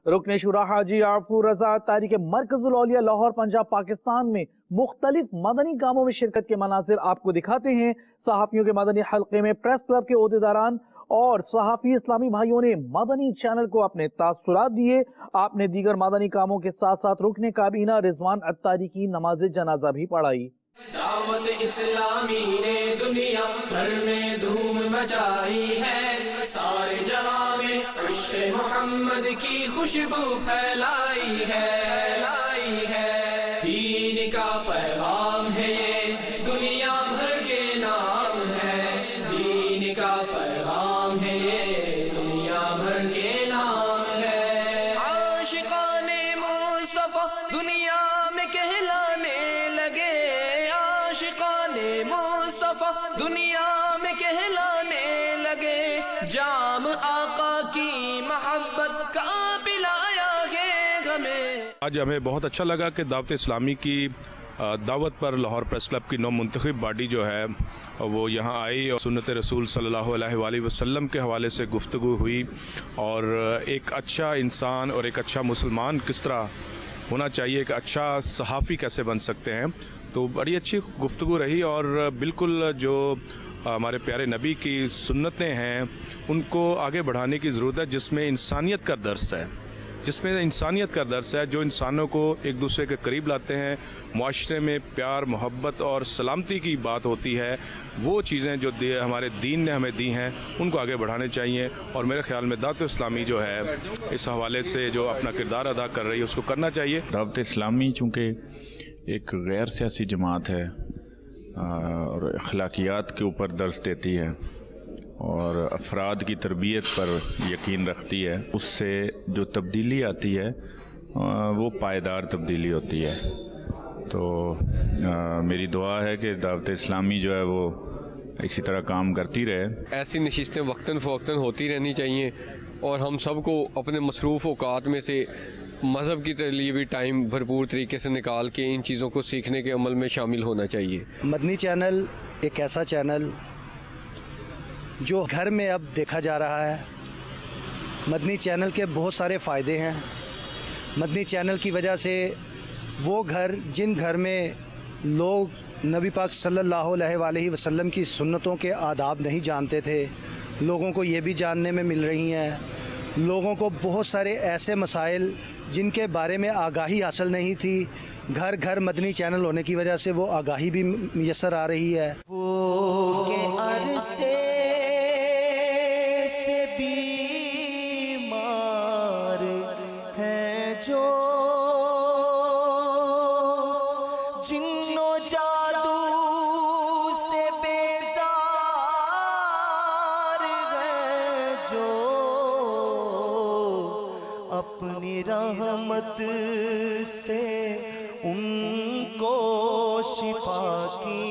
रुकन शुरा हाजी आफूर रजा तारीख मरकजुल औलिया लाहौर पंजाब पाकिस्तान में मुख्तलिफ मदनी कामों में शिरकत के मनाजिर आपको दिखाते हैं। सहाफियों के मदनी हल्के में प्रेस क्लब के ओहदेदारान और सहाफी इस्लामी भाइयों ने मदनी चैनल को अपने तासुरात दिए। आपने दीगर मदनी कामों के साथ साथ रुकन काबीना रिजवान अत्तारी की नमाज जनाजा भी पढ़ाई। दावत इस्लामी ने दुनिया भर में धूम मचाई है, सारे जहां में इश्क़ मोहम्मद की खुशबू फैलाई है, दीन का पैगाम है ये दुनिया भर के नाम है, दीन का पैगाम है ये दुनिया भर के नाम है। आशिकाने मुस्तफा दुनिया में कहलाने लगे, आशिकाने मुस्तफा दुनिया में कहलाने लगे, जाम आका की मोहब्बत का पिलाया है हमें। आज हमें बहुत अच्छा लगा कि दावत इस्लामी की दावत पर लाहौर प्रेस क्लब की नौ मुंतखब बॉडी जो है वो यहाँ आई और सुन्नत रसूल सल्लल्लाहु अलैहि वसल्लम के हवाले से गुफ्तगू हुई और एक अच्छा इंसान और एक अच्छा मुसलमान किस तरह होना चाहिए, एक अच्छा सहाफ़ी कैसे बन सकते हैं, तो बड़ी अच्छी गुफ्तगू रही। और बिल्कुल जो हमारे प्यारे नबी की सुन्नतें हैं उनको आगे बढ़ाने की ज़रूरत है, जिसमें इंसानियत का दर्स है, जो इंसानों को एक दूसरे के करीब लाते हैं, मुआशरे में प्यार मोहब्बत और सलामती की बात होती है। वो चीज़ें जो हमारे दीन ने हमें दी हैं उनको आगे बढ़ाने चाहिए और मेरे ख्याल में दावत इस्लामी जो है इस हवाले से जो अपना किरदार अदा कर रही है उसको करना चाहिए। दावत इस्लामी चूँकि एक गैर सियासी जमात है और अखलाकियात के ऊपर दर्स देती है और अफराद की तरबियत पर यकीन रखती है, उससे जो तब्दीली आती है वो पायदार तब्दीली होती है। तो मेरी दुआ है कि दावत इस्लामी जो है वो इसी तरह काम करती रहे। ऐसी नशिस्तें वक्तन फ़वक्तन होती रहनी चाहिए और हम सबको अपने मसरूफ़ औकात में से मज़हब की लिए भी टाइम भरपूर तरीके से निकाल के इन चीज़ों को सीखने के अमल में शामिल होना चाहिए। मदनी चैनल एक ऐसा चैनल जो घर में अब देखा जा रहा है। मदनी चैनल के बहुत सारे फ़ायदे हैं। मदनी चैनल की वजह से वो घर जिन घर में लोग नबी पाक सल्लल्लाहु अलैहि वसल्लम की सुन्नतों के आदाब नहीं जानते थे, लोगों को ये भी जानने में मिल रही हैं। लोगों को बहुत सारे ऐसे मसाइल जिनके बारे में आगाही हासिल नहीं थी, घर घर मदनी चैनल होने की वजह से वो आगाही भी मुयस्सर आ रही है। वो के अरसे से बीमार हैं जो जिन्नो जादू से बेजार हैं जो अपनी रहमत से उनको शिफा की